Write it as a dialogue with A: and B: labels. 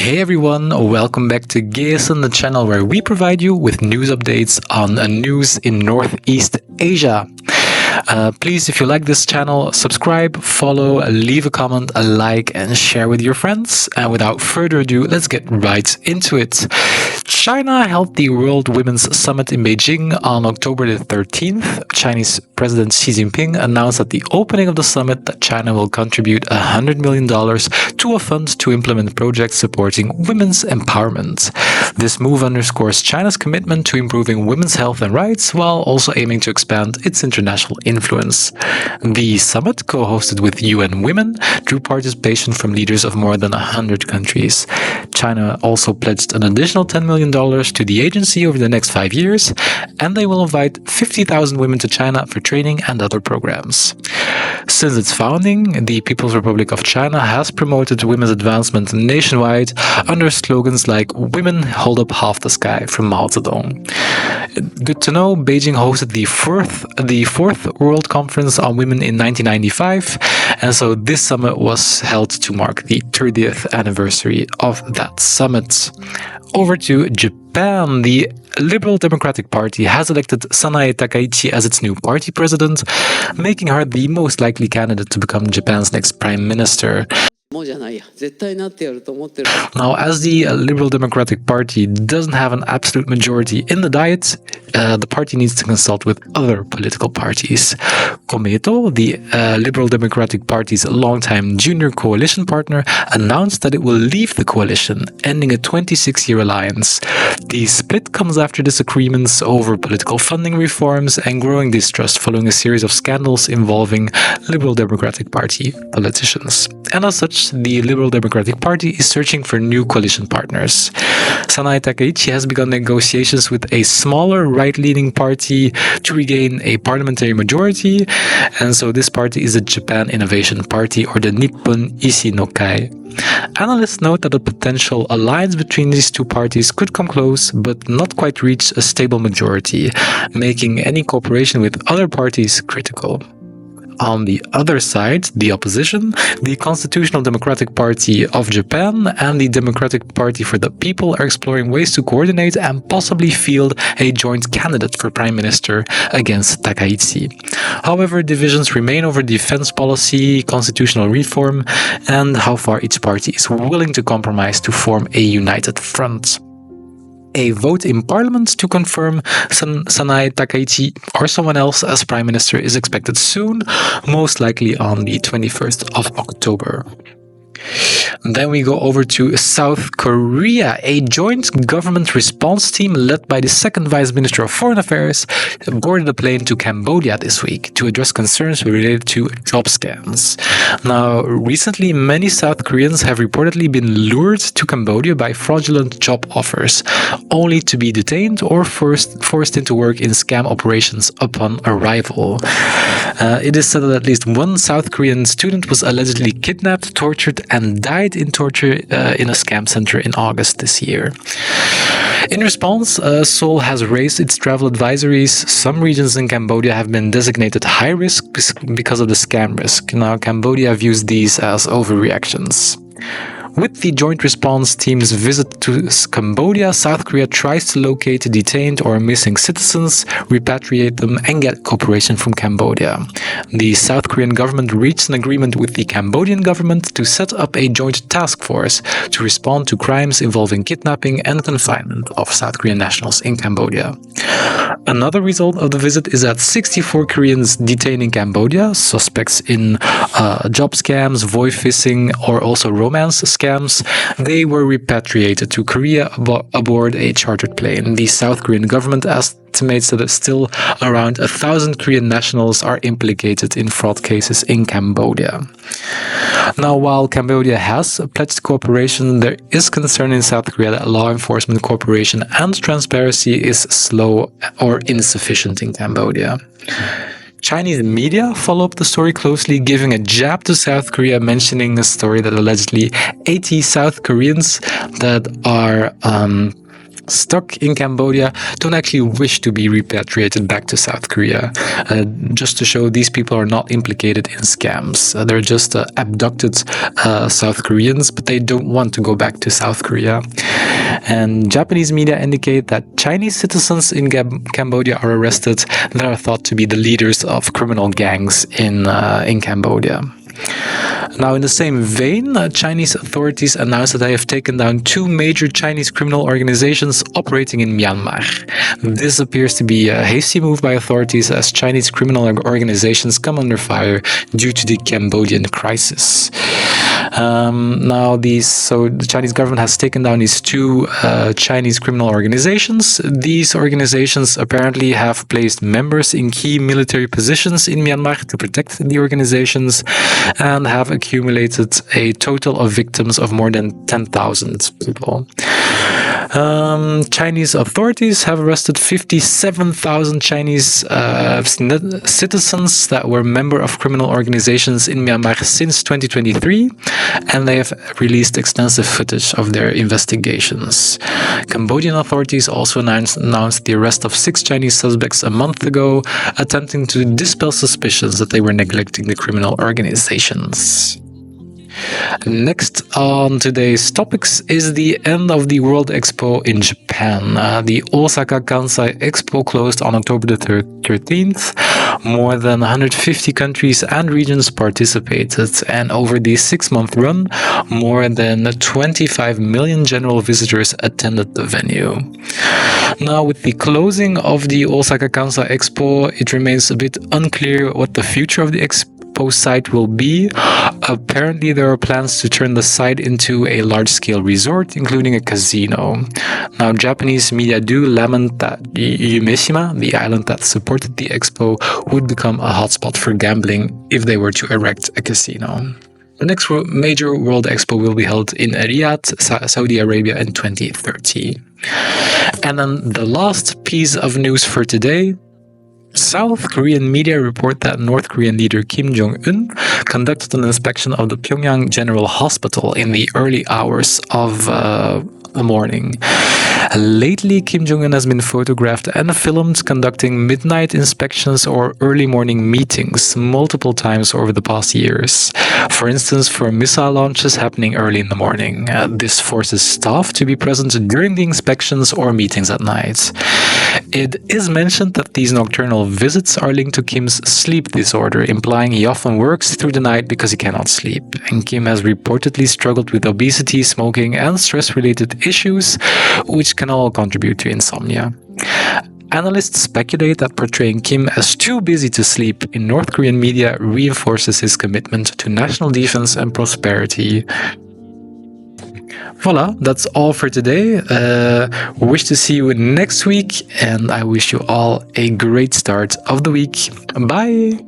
A: Hey everyone, welcome back to GSN, the channel where we provide you with news updates on news in Northeast Asia. Please, if you like this channel, subscribe, follow, leave a comment, a like, and share with your friends. And without further ado, let's get right into it. China held the World Women's Summit in Beijing on October the 13th. Chinese President Xi Jinping announced at the opening of the summit that China will contribute $100 million to a fund to implement projects supporting women's empowerment. This move underscores China's commitment to improving women's health and rights while also aiming to expand its international influence. The summit, co-hosted with UN Women, drew participation from leaders of more than 100 countries. China also pledged an additional $10 million to the agency over the next 5 years, and they will invite 50,000 women to China for training and other programs. Since its founding, the People's Republic of China has promoted women's advancement nationwide under slogans like "Women hold up half the sky" from Mao Zedong. Good to know, Beijing hosted the fourth World Conference on Women in 1995, and so this summit was held to mark the 30th anniversary of that summit. Over to Japan. The Liberal Democratic Party has elected Sanae Takaichi as its new party president, making her the most likely candidate to become Japan's next prime minister. Now, as the Liberal Democratic Party doesn't have an absolute majority in the Diet, the party needs to consult with other political parties. Komeito, the Liberal Democratic Party's longtime junior coalition partner, announced that it will leave the coalition, ending a 26-year alliance. The split comes after disagreements over political funding reforms and growing distrust following a series of scandals involving Liberal Democratic Party politicians. And as such, the Liberal Democratic Party is searching for new coalition partners. Sanae Takaichi has begun negotiations with a smaller right-leaning party to regain a parliamentary majority, and so this party is the Japan Innovation Party, or the Nippon Isshin no Kai. Analysts note that a potential alliance between these two parties could come close, but not quite reach a stable majority, making any cooperation with other parties critical. On the other side, the opposition, the Constitutional Democratic Party of Japan and the Democratic Party for the People are exploring ways to coordinate and possibly field a joint candidate for prime minister against Takaichi. However, divisions remain over defense policy, constitutional reform, and how far each party is willing to compromise to form a united front. A vote in parliament to confirm Sanae Takaichi or someone else as prime minister is expected soon, most likely on the 21st of October. Then we go over to South Korea. A joint government response team led by the second Vice Minister of Foreign Affairs boarded a plane to Cambodia this week to address concerns related to job scams. Now, recently, many South Koreans have reportedly been lured to Cambodia by fraudulent job offers, only to be detained or forced into work in scam operations upon arrival. It is said that at least one South Korean student was allegedly kidnapped, tortured, and died in torture in a scam center in August this year. In response, Seoul has raised its travel advisories. Some regions in Cambodia have been designated high risk because of the scam risk. Now, Cambodia views these as overreactions. With the joint response team's visit to Cambodia, South Korea tries to locate detained or missing citizens, repatriate them, and get cooperation from Cambodia. The South Korean government reached an agreement with the Cambodian government to set up a joint task force to respond to crimes involving kidnapping and confinement of South Korean nationals in Cambodia. Another result of the visit is that 64 Koreans detained in Cambodia, suspects in job scams, voice phishing, or also romance scams, they were repatriated to Korea aboard a chartered plane. The South Korean government estimates that still around 1,000 Korean nationals are implicated in fraud cases in Cambodia. Now, while Cambodia has pledged cooperation, there is concern in South Korea that law enforcement cooperation and transparency is slow or insufficient in Cambodia. Chinese media follow up the story closely, giving a jab to South Korea, mentioning a story that allegedly 80 South Koreans that are stuck in Cambodia don't actually wish to be repatriated back to South Korea, just to show these people are not implicated in scams. They're just abducted South Koreans, but they don't want to go back to South Korea. And Japanese media indicate that Chinese citizens in Cambodia are arrested that are thought to be the leaders of criminal gangs in Cambodia. Now, in the same vein, Chinese authorities announced that they have taken down 2 major Chinese criminal organizations operating in Myanmar. This appears to be a hasty move by authorities as Chinese criminal organizations come under fire due to the Cambodian crisis. So the Chinese government has taken down these 2 Chinese criminal organizations. These organizations apparently have placed members in key military positions in Myanmar to protect the organizations and have accumulated a total of victims of more than 10,000 people. Chinese authorities have arrested 57,000 Chinese citizens that were members of criminal organizations in Myanmar since 2023, and they have released extensive footage of their investigations. Cambodian authorities also announced the arrest of 6 Chinese suspects a month ago, attempting to dispel suspicions that they were neglecting the criminal organizations. Next on today's topics is the end of the World Expo in Japan. The Osaka Kansai Expo closed on October the 13th. More than 150 countries and regions participated, and over the 6-month run, more than 25 million general visitors attended the venue. Now, with the closing of the Osaka Kansai Expo, it remains a bit unclear what the future of the Expo site will be. Apparently, there are plans to turn the site into a large-scale resort, including a casino. Now, Japanese media do lament that Yumeshima, the island that supported the expo, would become a hotspot for gambling if they were to erect a casino. The next major World Expo will be held in Riyadh, Saudi Arabia in 2030. And then the last piece of news for today. South Korean media report that North Korean leader Kim Jong-un conducted an inspection of the Pyongyang General Hospital in the early hours of the morning. Lately, Kim Jong-un has been photographed and filmed conducting midnight inspections or early morning meetings multiple times over the past years. For instance, for missile launches happening early in the morning. This forces staff to be present during the inspections or meetings at night. It is mentioned that these nocturnal visits are linked to Kim's sleep disorder, implying he often works through the night because he cannot sleep. And Kim has reportedly struggled with obesity, smoking, and stress-related issues, which can all contribute to insomnia. Analysts speculate that portraying Kim as too busy to sleep in North Korean media reinforces his commitment to national defense and prosperity. Voila, that's all for today. Wish to see you next week, and I wish you all a great start of the week. Bye!